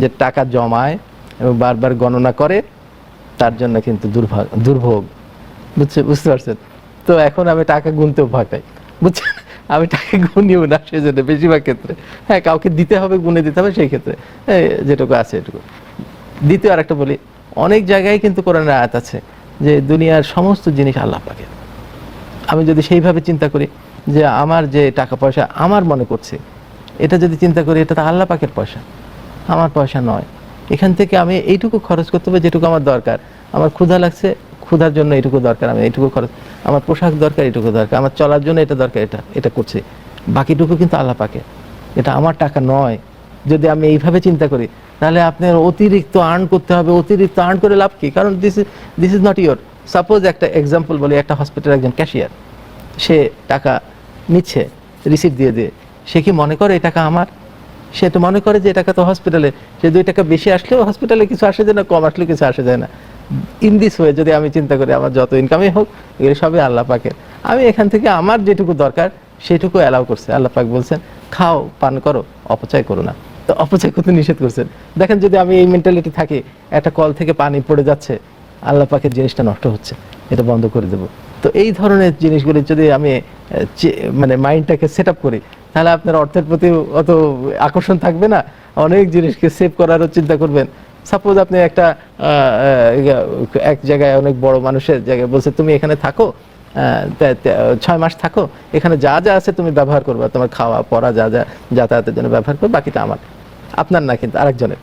যে টাকা জমায় এবং বারবার গণনা করে, তার জন্য কিন্তু দুর্ভোগ। বুঝতে পারছেন? তো এখন আমি টাকা গুনতেও ভয় পাই, বুঝছেন? আমি টাকা গুনিও না সেজন্য বেশিরভাগ ক্ষেত্রে। হ্যাঁ, কাউকে দিতে হবে, গুনে দিতে হবে, সেই ক্ষেত্রে যেটুকু আছে এটুকু। দ্বিতীয় আরেকটা বলি, অনেক জায়গায় কিন্তু কোরআনের আয়াত আছে যে দুনিয়ার সমস্ত জিনিস আল্লাহ পাকের। আমি যদি সেইভাবে চিন্তা করি যে আমার যে টাকা পয়সা আমার মনে করছে, এটা যদি চিন্তা করি এটা তো আল্লাহ পাকের পয়সা, আমার পয়সা নয়। এখান থেকে আমি এইটুকু খরচ করতে হবে যেটুকু আমার দরকার। আমার ক্ষুধা লাগছে, ক্ষুধার জন্য এইটুকু দরকার, আমি এইটুকু খরচ। আমার পোশাক দরকার, এইটুকু দরকার। আমার চলার জন্য এটা দরকার, এটা করছি। বাকিটুকু কিন্তু আল্লাহ পাকের, এটা আমার টাকা নয়। যদি আমি এইভাবে চিন্তা করি, তাহলে আপনার অতিরিক্ত আর্ন করতে হবে। অতিরিক্ত আর্ন করে লাভ কি? কারণ this is not your. Suppose একটা এক্সাম্পল বলি, একটা হসপিটালের একজন ক্যাশিয়ার, সে টাকা নিচ্ছে রিসিপ্ট দিয়ে দিয়ে, সে কি মনে করে এই টাকা আমার? সে তো মনে করে যে টাকা তো হসপিটালে, সে 2 টাকা বেশি আসলেও হসপিটালে কিছু আসে যায় না, কম আসলেও কিছু আসে যায় না। ইন দিস ওয়ে যদি আমি চিন্তা করি, আমার যত ইনকামই হোক এগুলো সবই আল্লাহ পাকের। আমি এখান থেকে আমার যেটুকু দরকার সেটুকু অ্যালাউ করছে। আল্লাহ পাক বলছেন খাও, পান করো, অপচয় করো না। তো অপচয় করতে নিষেধ করছেন। দেখেন, যদি আমি এই মেন্টালিটি থাকি, একটা কল থেকে পানি পড়ে যাচ্ছে, আল্লাহ পাকের জিনিসটা নষ্ট হচ্ছে, এটা বন্ধ করে দেবো। তো এই ধরনের জিনিসগুলি যদি আমি মানে মাইন্ডটাকে সেট আপ করি, তাহলে আপনার অর্থের প্রতি অত আকর্ষণ থাকবে না। অনেক জিনিসকে সেভ করারও চিন্তা করবেন। সাপোজ আপনি একটা এক জায়গায় অনেক বড় মানুষের জায়গায় বলছে তুমি এখানে থাকো, 6 মাস থাকো, এখানে যা যা আছে তুমি ব্যবহার করবে, তোমার খাওয়া পড়া যা যা যাতায়াতের জন্য ব্যবহার করবে, বাকিটা আমার, আপনার না কিন্তু আরেকজনের।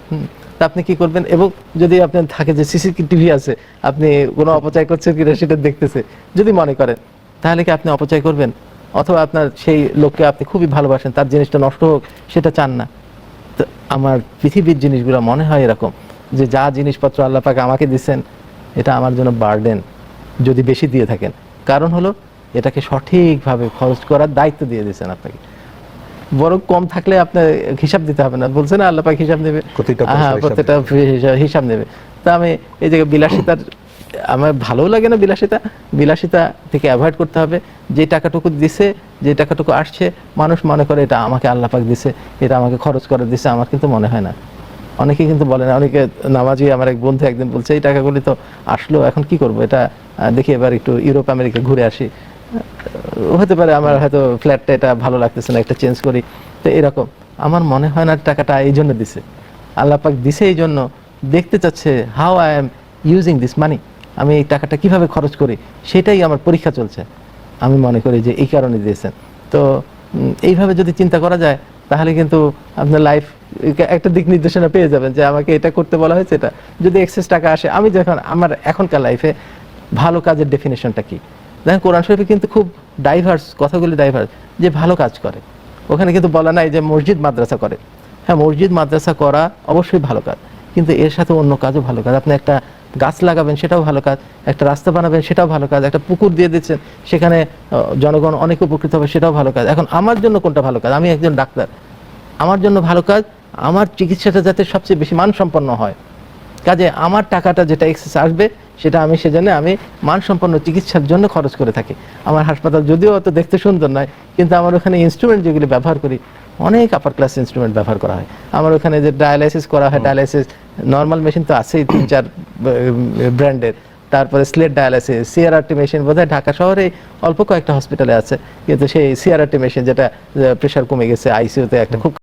তা আপনি কি করবেন? এবং যদি আপনার থাকে যে সিসিটিভি আছে, আপনি কোনো অপচয় করছেন কিনা সেটা দেখতেছে, যদি মনে করেন, তাহলে কি আপনি অপচয় করবেন? অথবা আপনার সেই লোককে আপনি খুবই ভালোবাসেন, তার জিনিসটা নষ্ট হোক সেটা চান না। তো আমার পৃথিবীর জিনিসগুলো মনে হয় এরকম যে যা জিনিসপত্র আল্লাহ পাক আমাকে দিচ্ছেন, এটা আমার জন্য বার্ডেন যদি বেশি দিয়ে থাকেন। কারণ হলো এটাকে সঠিকভাবে খরচ করার দায়িত্ব দিয়ে দিয়েছেন আপনাকে। বরং কম থাকলে আপনার হিসাব দিতে হবে না, বলছে না আল্লাহ পাক হিসাব নেবে, প্রত্যেকটা হিসাব নেবে। তা আমি এই জায়গায় বিলাসিতার, আমার ভালো লাগে না বিলাসিতা থেকে অ্যাভয়েড করতে হবে। যে টাকাটুকু দিছে, যে টাকাটুকু আসছে, মানুষ মনে করে এটা আমাকে আল্লাহ পাক দিছে, এটা আমাকে খরচ করে দিছে। আমার কিন্তু মনে হয় না। অনেকে কিন্তু বলে না, অনেকে নামাজি, আমার এক বন্ধু একদিন বলছে এই টাকাগুলি তো আসলো, এখন কি করব, এটা দেখি এবার একটু ইউরোপ আমেরিকা ঘুরে আসি, হতে পারে আমার হয়তো ফ্ল্যাটটা এটা ভালো লাগতেছে না, একটা চেঞ্জ করি। তো এরকম আমার মনে হয় না টাকাটা এই জন্য দিছে। আল্লাহ পাক দিছে এই জন্য, দেখতে চাচ্ছে how I am using this মানি, আমি এই টাকাটা কিভাবে খরচ করি, সেটাই আমার পরীক্ষা চলছে। আমি মনে করি যে এই কারণে দিয়েছেন। তো এইভাবে যদি চিন্তা করা যায়, তাহলে কিন্তু আপনার লাইফ একটা দিক নির্দেশনা পেয়ে যাবেন যে আমাকে এটা করতে বলা হয়েছে। এটা যদি এক্সেস টাকা আসে, আমি যখন আমার এখনকার লাইফে ভালো কাজের ডেফিনেশনটা কি, দেখেন কোরআন শরীফে কিন্তু খুব ডাইভার্স, কথাগুলি ডাইভার্স, যে ভালো কাজ করে। ওখানে কিন্তু বলা নাই যে মসজিদ মাদ্রাসা করে। হ্যাঁ, মসজিদ মাদ্রাসা করা অবশ্যই ভালো কাজ, কিন্তু এর সাথে অন্য কাজও ভালো কাজ। আপনি একটা গাছ লাগাবেন, সেটাও ভালো কাজ। একটা রাস্তা বানাবেন, সেটাও ভালো কাজ। একটা পুকুর দিয়ে দিচ্ছেন, সেখানে জনগণ অনেক উপকৃত হবে, সেটাও ভালো কাজ। এখন আমার জন্য কোনটা ভালো কাজ? আমি একজন ডাক্তার, আমার জন্য ভালো কাজ আমার চিকিৎসাটা যাতে সবচেয়ে বেশি মানসম্পন্ন হয়। কাজে আমার টাকাটা যেটা এক্সেস আসবে, সেটা আমি সেজন্য আমি মানসম্পন্ন চিকিৎসার জন্য খরচ করে থাকি। আমার হাসপাতাল যদিও অত দেখতে সুন্দর নয়, কিন্তু আমার ওখানে ইনস্ট্রুমেন্ট যেগুলি ব্যবহার করি, অনেক আপার ক্লাস ইনস্ট্রুমেন্ট ব্যবহার করা হয়। আমার ওখানে যে ডায়ালাইসিস করা হয়, ডায়ালাইসিস নর্মাল মেশিন তো আছেই 3-4 ব্র্যান্ডের। তারপরে স্লেট ডায়ালাইসিস, সিআরআরটি মেশিন বোধহয় ঢাকা শহরে অল্প কয়েকটা হসপিটালে আছে, কিন্তু সেই সিআরআরটি মেশিন যেটা প্রেশার কমে গেছে, আইসিইউতে একটা খুব